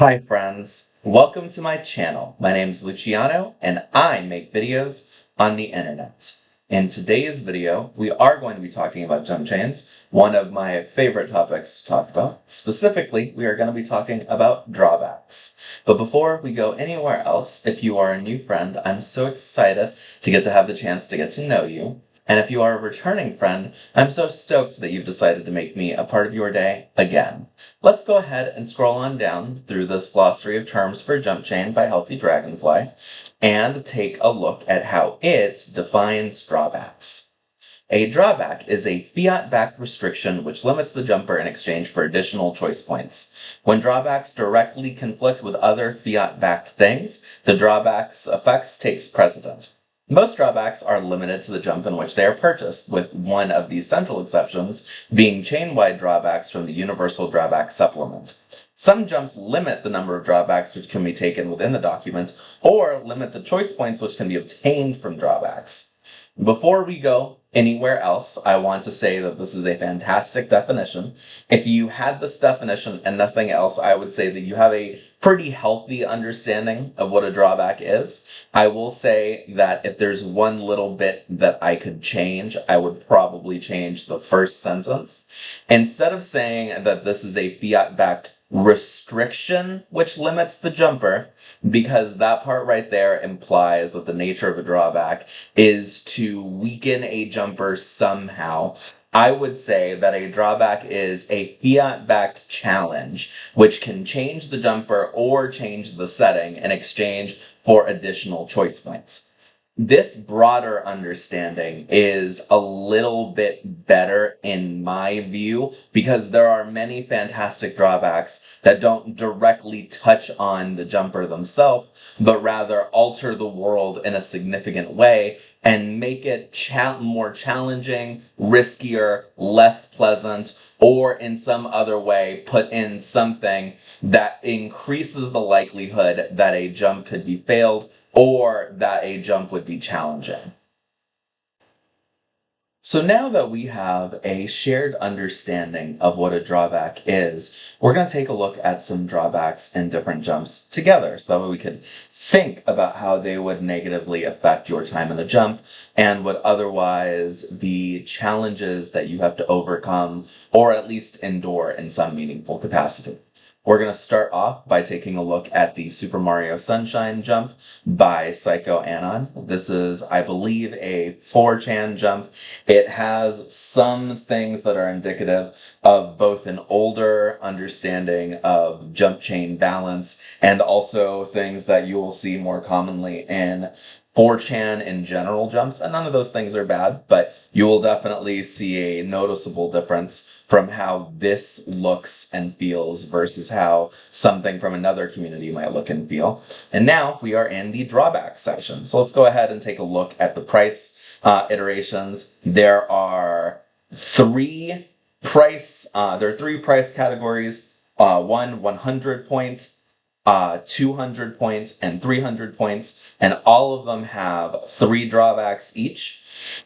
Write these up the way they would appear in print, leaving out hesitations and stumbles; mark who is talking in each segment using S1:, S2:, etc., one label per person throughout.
S1: Hi friends, welcome to my channel. My name is Luciano and I make videos on the internet. In today's video, we are going to be talking about jump chains, one of my favorite topics to talk about. Specifically, we are going to be talking about drawbacks. But before we go anywhere else, if you are a new friend, I'm so excited to have the chance to get to know you. And if you are a returning friend, I'm so stoked that you've decided to make me a part of your day again. Let's go ahead and scroll on down through this glossary of terms for jump chain by Healthy Dragonfly and take a look at how it defines drawbacks. A drawback is a fiat-backed restriction which limits the jumper in exchange for additional choice points. When drawbacks directly conflict with other fiat-backed things, the drawback's effects takes precedent. Most drawbacks are limited to the jump in which they are purchased, with one of the central exceptions being chain-wide drawbacks from the Universal Drawback Supplement. Some jumps limit the number of drawbacks which can be taken within the document, or limit the choice points which can be obtained from drawbacks. Before we go anywhere else, I want to say that this is a fantastic definition. If you had this definition and nothing else, I would say that you have a pretty healthy understanding of what a drawback is. I will say that if there's one little bit that I could change, I would probably change the first sentence. Instead of saying that this is a fiat-backed restriction which limits the jumper, because that part right there implies that the nature of a drawback is to weaken a jumper somehow. I would say that a drawback is a fiat-backed challenge, which can change the jumper or change the setting in exchange for additional choice points. This broader understanding is a little bit better in my view because there are many fantastic drawbacks that don't directly touch on the jumper themselves, but rather alter the world in a significant way and make it more challenging, riskier, less pleasant, or in some other way put in something that increases the likelihood that a jump could be failed or that a jump would be challenging. So now that we have a shared understanding of what a drawback is, we're going to take a look at some drawbacks in different jumps together so that way we could think about how they would negatively affect your time in the jump and would otherwise be challenges that you have to overcome or at least endure in some meaningful capacity. We're going to start off by taking a look at the Super Mario Sunshine jump by Psycho-Anon. This is, I believe, a 4chan jump. It has some things that are indicative of both an older understanding of jump chain balance and also things that you will see more commonly in 4chan in general jumps, and none of those things are bad, but you will definitely see a noticeable difference from how this looks and feels versus how something from another community might look and feel. And now we are in the drawbacks section. So let's go ahead and take a look at the price iterations. There are three price categories. 100 points, 200 points, and 300 points, and all of them have 3 drawbacks each.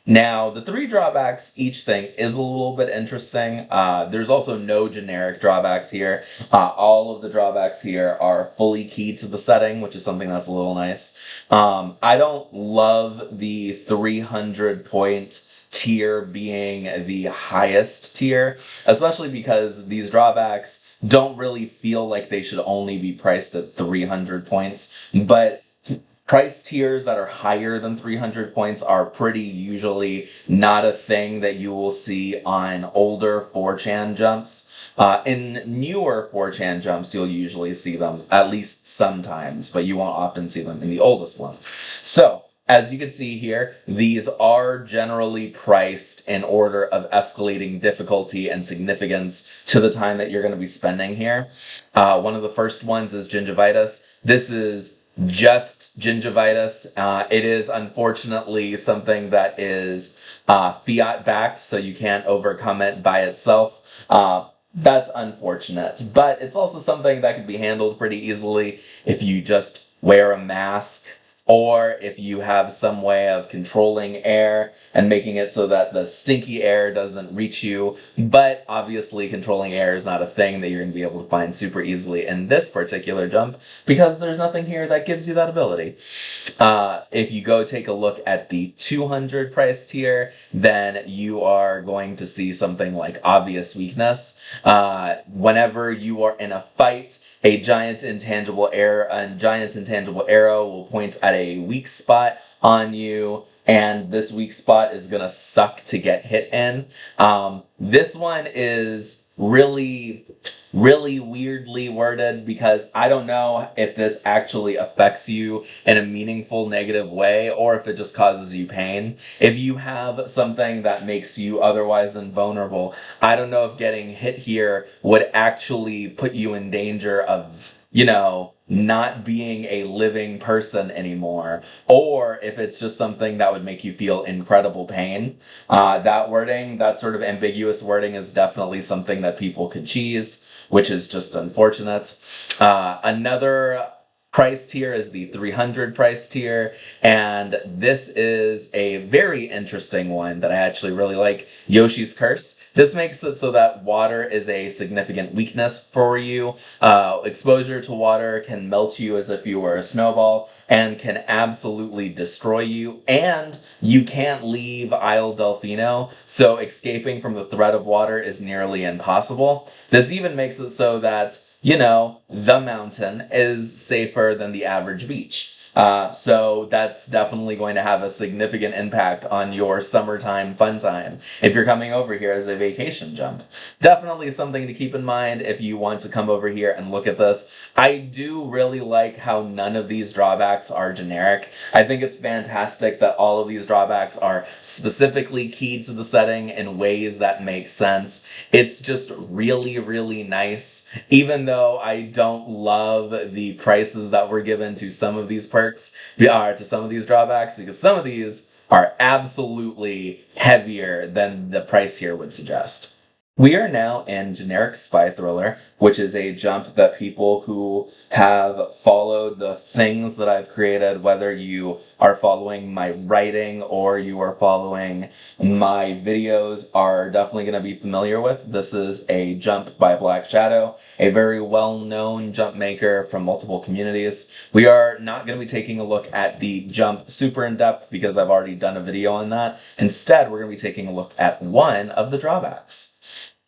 S1: Now, the 3 drawbacks each thing is a little bit interesting. There's also no generic drawbacks here. All of the drawbacks here are fully keyed to the setting, which is something that's a little nice. I don't love the 300 point tier being the highest tier, especially because these drawbacks don't really feel like they should only be priced at 300 points, but price tiers that are higher than 300 points are pretty usually not a thing that you will see on older 4chan jumps. In newer 4chan jumps, you'll usually see them at least sometimes, but you won't often see them in the oldest ones. So, as you can see here, these are generally priced in order of escalating difficulty and significance to the time that you're going to be spending here. One of the first ones is gingivitis. This is just gingivitis. It is unfortunately something that is fiat-backed, so you can't overcome it by itself. That's unfortunate, but it's also something that can be handled pretty easily if you just wear a mask, or if you have some way of controlling air and making it so that the stinky air doesn't reach you. But obviously controlling air is not a thing that you're going to be able to find super easily in this particular jump, because there's nothing here that gives you that ability. If you go take a look at the 200 price tier, then you are going to see something like obvious weakness. Whenever you are in a fight, a giant's intangible arrow will point at a weak spot on you, and this weak spot is gonna suck to get hit in. This one is really weirdly worded, because I don't know if this actually affects you in a meaningful negative way or if it just causes you pain. If you have something that makes you otherwise invulnerable, I don't know if getting hit here would actually put you in danger of, not being a living person anymore, or if it's just something that would make you feel incredible pain. That sort of ambiguous wording is definitely something that people could cheese, which is just unfortunate. Another price tier is the 300 price tier, and this is a very interesting one that I actually really like, Yoshi's Curse. This makes it so that water is a significant weakness for you. Exposure to water can melt you as if you were a snowball and can absolutely destroy you, and you can't leave Isle Delfino, so escaping from the threat of water is nearly impossible. This even makes it so that the mountain is safer than the average beach. So that's definitely going to have a significant impact on your summertime fun time if you're coming over here as a vacation jump. Definitely something to keep in mind if you want to come over here and look at this. I do really like how none of these drawbacks are generic. I think it's fantastic that all of these drawbacks are specifically keyed to the setting in ways that make sense. It's just really nice, even though I don't love the prices that were given to some of these perks, to some of these drawbacks, because some of these are absolutely heavier than the price here would suggest. We are now in Generic Spy Thriller, which is a jump that people who have followed the things that I've created, whether you are following my writing or you are following my videos, are definitely going to be familiar with. This is a jump by Black Shadow, a very well-known jump maker from multiple communities. We are not going to be taking a look at the jump super in-depth because I've already done a video on that. Instead, we're going to be taking a look at one of the drawbacks.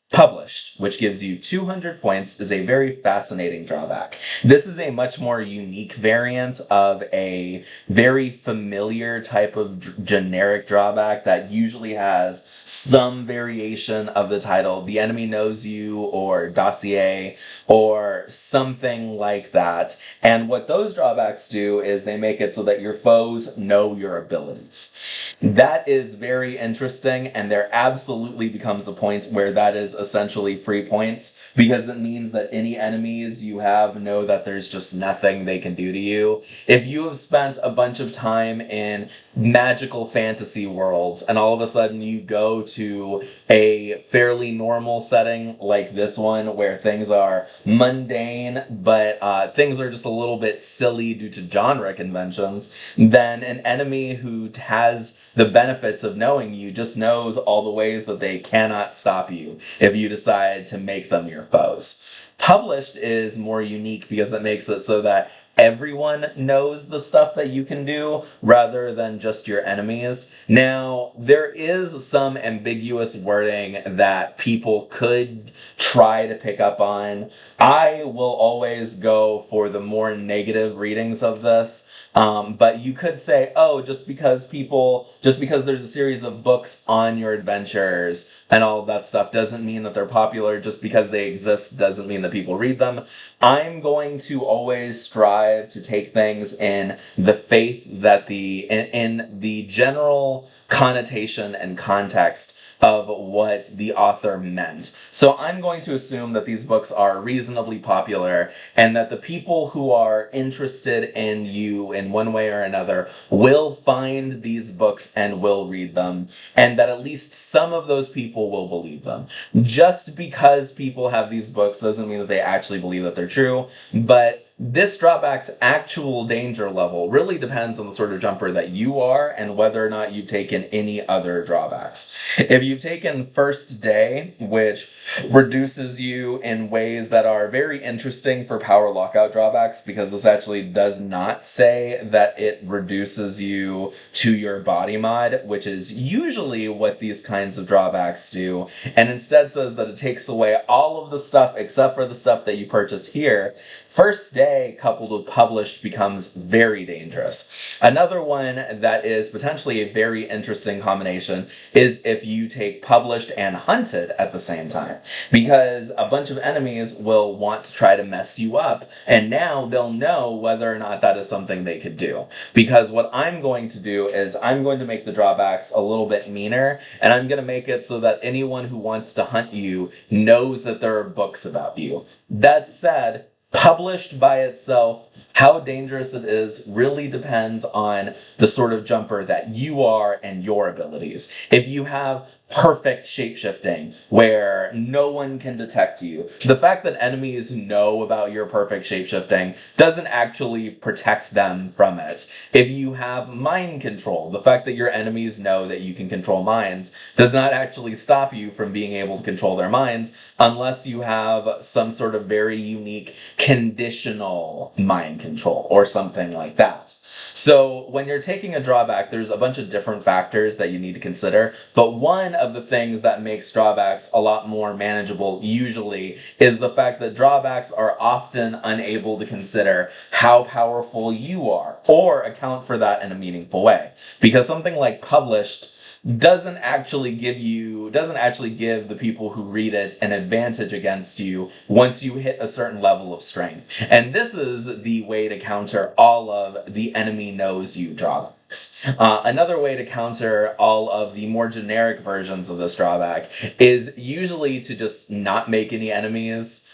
S1: Published, which gives you 200 points, is a very fascinating drawback. This is a much more unique variant of a very familiar type of generic drawback that usually has some variation of the title, The Enemy Knows You, or Dossier, or something like that. And what those drawbacks do is they make it so that your foes know your abilities. That is very interesting, and there absolutely becomes a point where that is essentially free points, because it means that any enemies you have know that there's just nothing they can do to you. If you have spent a bunch of time in magical fantasy worlds and all of a sudden you go to a fairly normal setting like this one where things are mundane, but things are just a little bit silly due to genre conventions, then an enemy who has the benefits of knowing you just knows all the ways that they cannot stop you if you decide to make them your foes. Published is more unique because it makes it so that everyone knows the stuff that you can do rather than just your enemies. Now, there is some ambiguous wording that people could try to pick up on. I will always go for the more negative readings of this. But you could say, oh, just because there's a series of books on your adventures and all of that stuff doesn't mean that they're popular. Just because they exist doesn't mean that people read them. I'm going to always strive to take things in the faith that in the general connotation and context of what the author meant. So I'm going to assume that these books are reasonably popular and that the people who are interested in you in one way or another will find these books and will read them, and that at least some of those people will believe them. Just because people have these books doesn't mean that they actually believe that they're true, but this drawback's actual danger level really depends on the sort of jumper that you are and whether or not you've taken any other drawbacks. If you've taken first day, which reduces you in ways that are very interesting for power lockout drawbacks, because this actually does not say that it reduces you to your body mod, which is usually what these kinds of drawbacks do, and instead says that it takes away all of the stuff except for the stuff that you purchase here. First day coupled with published becomes very dangerous. Another one that is potentially a very interesting combination is if you take published and hunted at the same time, because a bunch of enemies will want to try to mess you up, and now they'll know whether or not that is something they could do. Because what I'm going to do is I'm going to make the drawbacks a little bit meaner, and I'm going to make it so that anyone who wants to hunt you knows that there are books about you. That said, published by itself, how dangerous it is really depends on the sort of jumper that you are and your abilities. If you have perfect shapeshifting where no one can detect you, the fact that enemies know about your perfect shapeshifting doesn't actually protect them from it. If you have mind control, the fact that your enemies know that you can control minds does not actually stop you from being able to control their minds unless you have some sort of very unique conditional mind control or something like that. So when you're taking a drawback, there's a bunch of different factors that you need to consider, but one of the things that makes drawbacks a lot more manageable usually is the fact that drawbacks are often unable to consider how powerful you are or account for that in a meaningful way. Because something like published doesn't actually give the people who read it an advantage against you once you hit a certain level of strength. And this is the way to counter all of the enemy knows you drawbacks. Another way to counter all of the more generic versions of this drawback is usually to just not make any enemies,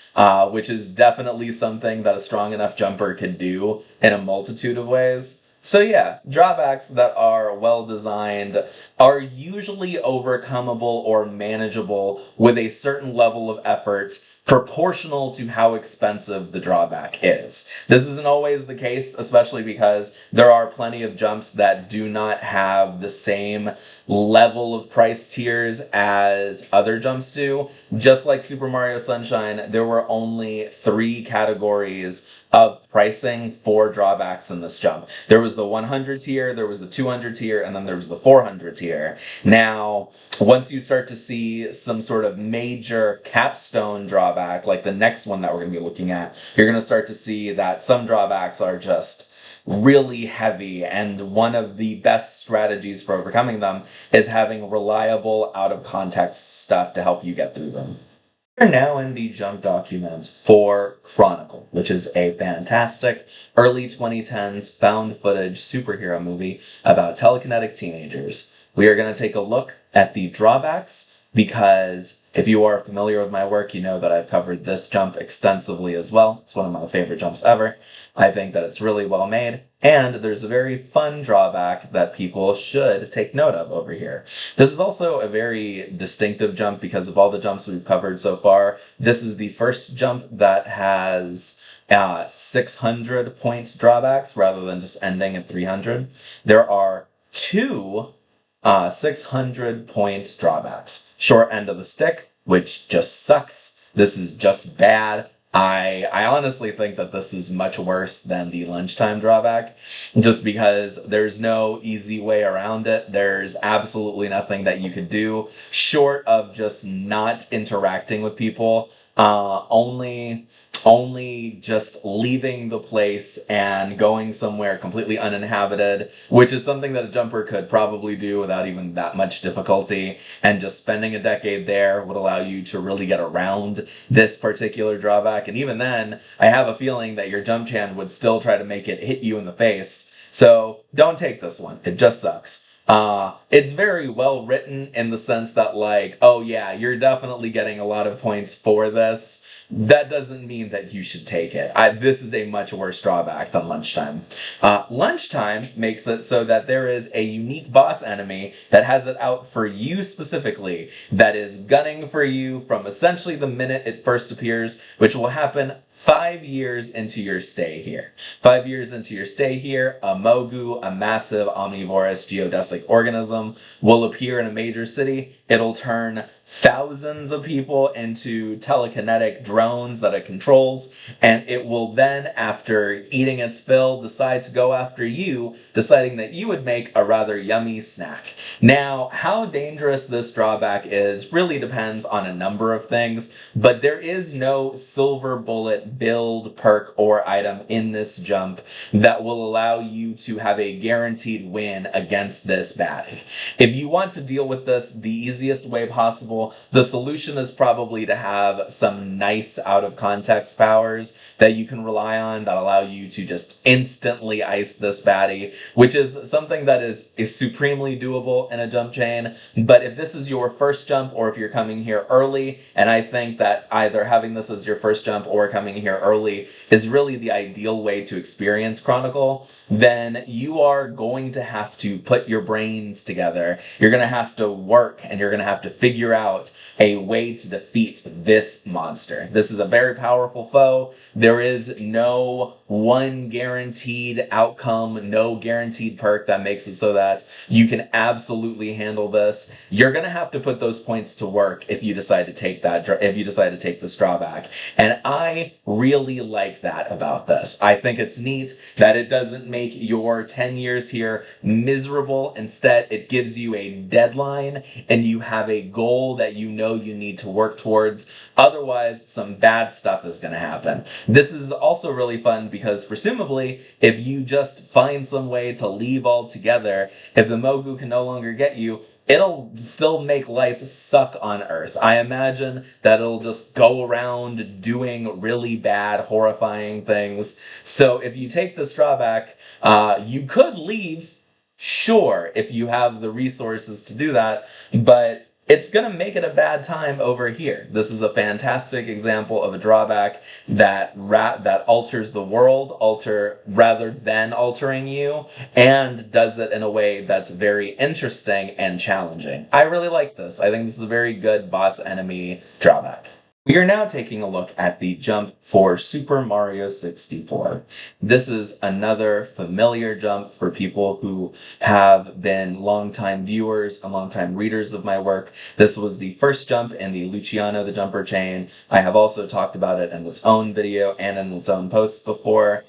S1: which is definitely something that a strong enough jumper could do in a multitude of ways. So yeah, drawbacks that are well designed are usually overcomable or manageable with a certain level of effort proportional to how expensive the drawback is. This isn't always the case, especially because there are plenty of jumps that do not have the same level of price tiers as other jumps do. Just like Super Mario Sunshine, there were only 3 categories of pricing for drawbacks in this jump. There was the 100 tier, there was the 200 tier, and then there was the 400 tier. Now, once you start to see some sort of major capstone drawback, like the next one that we're going to be looking at, you're going to start to see that some drawbacks are just really heavy, and one of the best strategies for overcoming them is having reliable out-of-context stuff to help you get through them. We're now in the jump document for Chronicle, which is a fantastic early 2010s found footage superhero movie about telekinetic teenagers. We are going to take a look at the drawbacks because if you are familiar with my work, you know that I've covered this jump extensively as well. It's one of my favorite jumps ever. I think that it's really well made, and there's a very fun drawback that people should take note of over here. This is also a very distinctive jump because of all the jumps we've covered so far. This is the first jump that has 600 points drawbacks rather than just ending at 300. There are 2 600 points drawbacks. Short end of the stick, which just sucks. This is just bad. I honestly think that this is much worse than the lunchtime drawback, just because there's no easy way around it. There's absolutely nothing that you could do short of just not interacting with people. Only just leaving the place and going somewhere completely uninhabited, which is something that a jumper could probably do without even that much difficulty, and just spending a decade there would allow you to really get around this particular drawback. And even then, I have a feeling that your Jumpchain would still try to make it hit you in the face. So don't take this one. It just sucks. It's very well written in the sense that, like, oh yeah, you're definitely getting a lot of points for this. That doesn't mean that you should take it. This is a much worse drawback than lunchtime. Lunchtime makes it so that there is a unique boss enemy that has it out for you specifically, that is gunning for you from essentially the minute it first appears, which will happen 5 years into your stay here. 5 years into your stay here, a mogu, a massive omnivorous geodesic organism, will appear in a major city. It'll turn thousands of people into telekinetic drones that it controls, and it will then, after eating its fill, decide to go after you, deciding that you would make a rather yummy snack. Now, how dangerous this drawback is really depends on a number of things, but there is no silver bullet build, perk, or item in this jump that will allow you to have a guaranteed win against this baddie. If you want to deal with this the easiest way possible, the solution is probably to have some nice out-of-context powers that you can rely on that allow you to just instantly ice this baddie, which is something that is supremely doable in a jump chain. But if this is your first jump, or if you're coming here early, and I think that either having this as your first jump or coming here early is really the ideal way to experience Chronicle, then you are going to have to put your brains together. You're going to have to work, and you're going to have to figure out a way to defeat this monster. This is a very powerful foe. There is no one guaranteed outcome, no guaranteed perk that makes it so that you can absolutely handle this. You're going to have to put those points to work if you decide to take this drawback. And I really like that about this. I think it's neat that it doesn't make your 10 years here miserable. Instead, it gives you a deadline and you have a goal that you know you need to work towards. Otherwise, some bad stuff is going to happen. This is also really fun because presumably, if you just find some way to leave altogether, if the Mogu can no longer get you, it'll still make life suck on Earth. I imagine that it'll just go around doing really bad, horrifying things. So if you take this drawback, you could leave, sure, if you have the resources to do that, but it's going to make it a bad time over here. This is a fantastic example of a drawback that alters the world, rather than altering you, and does it in a way that's very interesting and challenging. I really like this. I think this is a very good boss enemy drawback. We are now taking a look at the jump for Super Mario 64. This is another familiar jump for people who have been longtime viewers and longtime readers of my work. This was the first jump in the Luciano the Jumper chain. I have also talked about it in its own video and in its own posts before.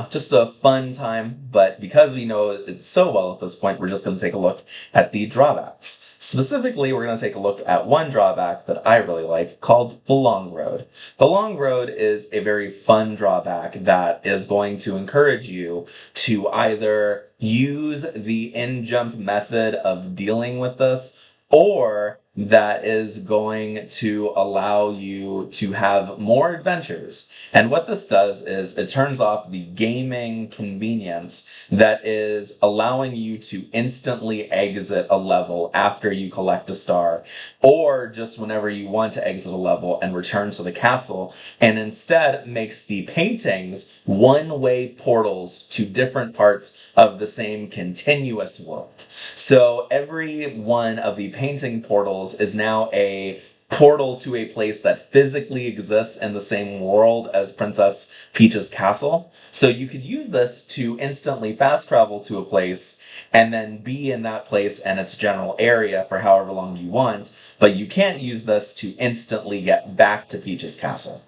S1: Just a fun time, but because we know it so well at this point, we're just going to take a look at the drawbacks. Specifically, we're going to take a look at one drawback that I really like called the long road. The long road is a very fun drawback that is going to encourage you to either use the in-jump method of dealing with this, or that is going to allow you to have more adventures. And what this does is it turns off the gaming convenience that is allowing you to instantly exit a level after you collect a star, or just whenever you want to exit a level and return to the castle, and instead makes the paintings one-way portals to different parts of the same continuous world. So every one of the painting portals is now a portal to a place that physically exists in the same world as Princess Peach's castle. So you could use this to instantly fast travel to a place and then be in that place and its general area for however long you want, but you can't use this to instantly get back to Peach's castle.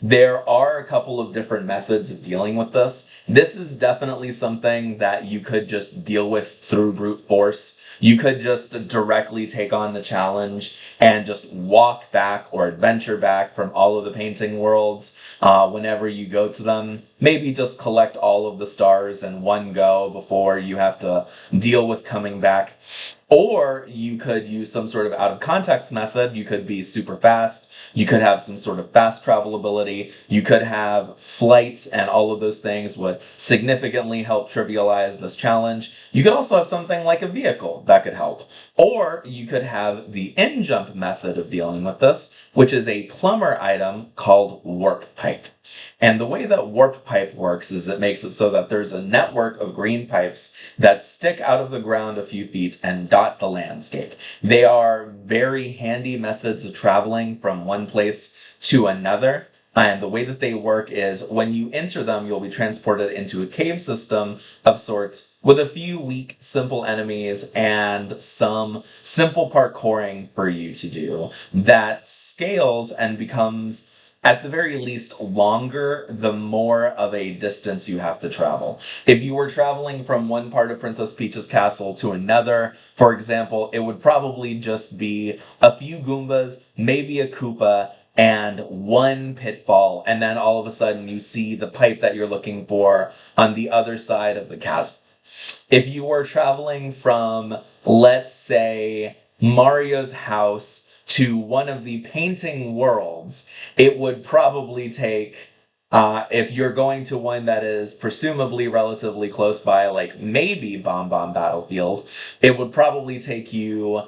S1: There are a couple of different methods of dealing with this. This is definitely something that you could just deal with through brute force. You could just directly take on the challenge and just walk back or adventure back from all of the painting worlds whenever you go to them. Maybe just collect all of the stars in one go before you have to deal with coming back. Or you could use some sort of out-of-context method. You could be super fast. You could have some sort of fast travel ability. You could have flights, and all of those things would significantly help trivialize this challenge. You could also have something like a vehicle that could help. Or you could have the in-jump method of dealing with this, which is a plumber item called Warp Pipe. And the way that Warp Pipe works is it makes it so that there's a network of green pipes that stick out of the ground a few feet and dot the landscape. They are very handy methods of traveling from one place to another. And the way that they work is when you enter them, you'll be transported into a cave system of sorts with a few weak, simple enemies and some simple parkouring for you to do that scales and becomes, at the very least, longer the more of a distance you have to travel. If you were traveling from one part of Princess Peach's castle to another, for example, it would probably just be a few Goombas, maybe a Koopa, and one pitfall, and then all of a sudden you see the pipe that you're looking for on the other side of the castle. If you were traveling from, let's say, Mario's house to one of the painting worlds, it would probably take, if you're going to one that is presumably relatively close by, like maybe Bomb Bomb Battlefield, it would probably take you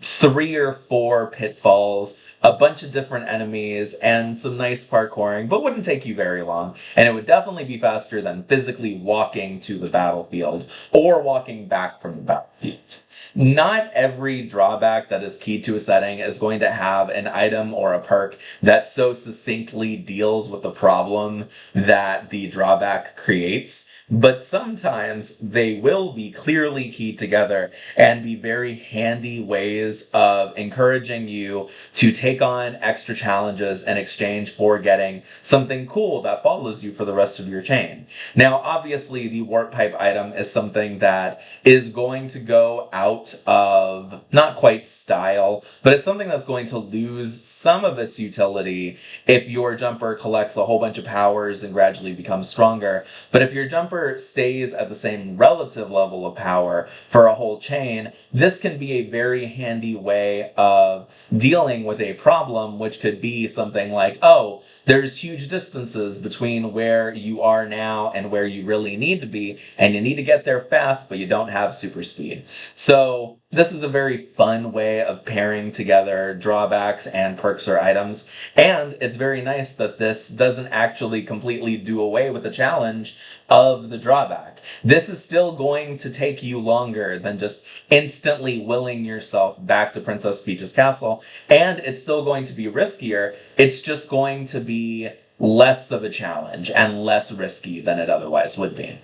S1: 3 or 4 pitfalls, a bunch of different enemies, and some nice parkouring, but wouldn't take you very long. And it would definitely be faster than physically walking to the battlefield or walking back from the battlefield. Not every drawback that is key to a setting is going to have an item or a perk that so succinctly deals with the problem that the drawback creates, but sometimes they will be clearly keyed together and be very handy ways of encouraging you to take on extra challenges in exchange for getting something cool that follows you for the rest of your chain. Now, obviously, the warp pipe item is something that is going to go out of, not quite style, but it's something that's going to lose some of its utility if your jumper collects a whole bunch of powers and gradually becomes stronger. But if your jumper stays at the same relative level of power for a whole chain, this can be a very handy way of dealing with a problem, which could be something like, oh, there's huge distances between where you are now and where you really need to be, and you need to get there fast, but you don't have super speed. So this is a very fun way of pairing together drawbacks and perks or items, and it's very nice that this doesn't actually completely do away with the challenge of the drawback. This is still going to take you longer than just instantly willing yourself back to Princess Peach's castle, and it's still going to be riskier. It's just going to be less of a challenge and less risky than it otherwise would be.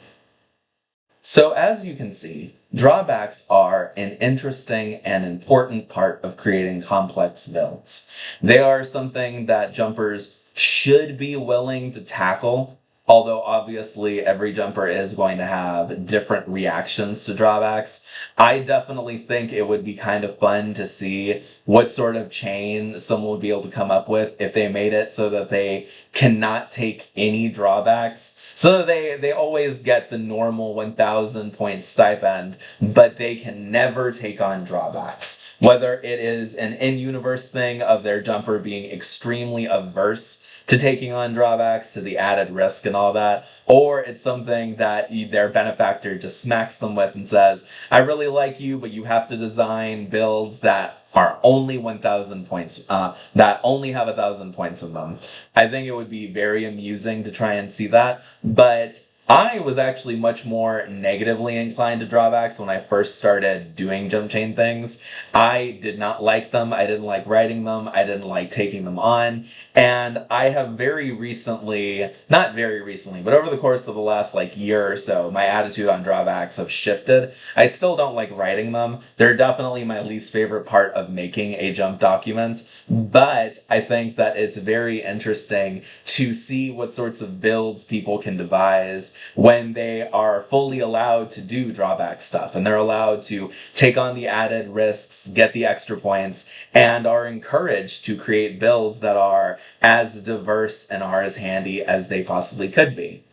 S1: So as you can see, drawbacks are an interesting and important part of creating complex builds. They are something that jumpers should be willing to tackle, although obviously every jumper is going to have different reactions to drawbacks. I definitely think it would be kind of fun to see what sort of chain someone would be able to come up with if they made it so that they cannot take any drawbacks. So that they always get the normal 1,000 point stipend, but they can never take on drawbacks. Whether it is an in-universe thing of their jumper being extremely averse to taking on drawbacks, to the added risk and all that, or it's something that their benefactor just smacks them with and says, I really like you, but you have to design builds that are only 1,000 points, that only have 1,000 points in them. I think it would be very amusing to try and see that, but I was actually much more negatively inclined to drawbacks when I first started doing jump chain things. I did not like them. I didn't like writing them. I didn't like taking them on. And I have very recently, not very recently, but over the course of the last year or so, my attitude on drawbacks have shifted. I still don't like writing them. They're definitely my least favorite part of making a jump document, but I think that it's very interesting to see what sorts of builds people can devise when they are fully allowed to do drawback stuff and they're allowed to take on the added risks, get the extra points, and are encouraged to create builds that are as diverse and are as handy as they possibly could be.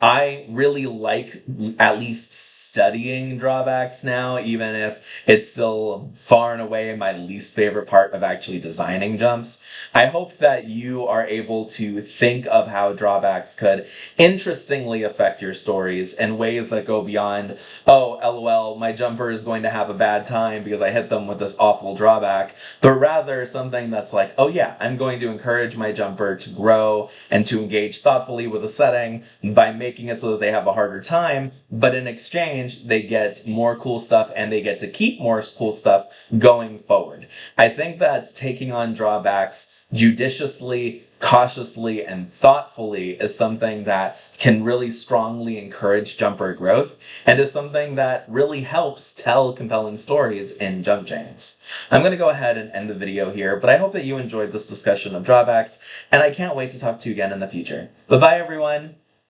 S1: I really like at least studying drawbacks now, even if it's still far and away my least favorite part of actually designing jumps. I hope that you are able to think of how drawbacks could interestingly affect your stories in ways that go beyond, oh, LOL, my jumper is going to have a bad time because I hit them with this awful drawback, but rather something that's like, oh yeah, I'm going to encourage my jumper to grow and to engage thoughtfully with a setting by making it so that they have a harder time, but in exchange, they get more cool stuff and they get to keep more cool stuff going forward. I think that taking on drawbacks judiciously, cautiously and thoughtfully is something that can really strongly encourage jumper growth and is something that really helps tell compelling stories in jump chains. I'm going to go ahead and end the video here, but I hope that you enjoyed this discussion of drawbacks, and I can't wait to talk to you again in the future. Bye-bye, everyone!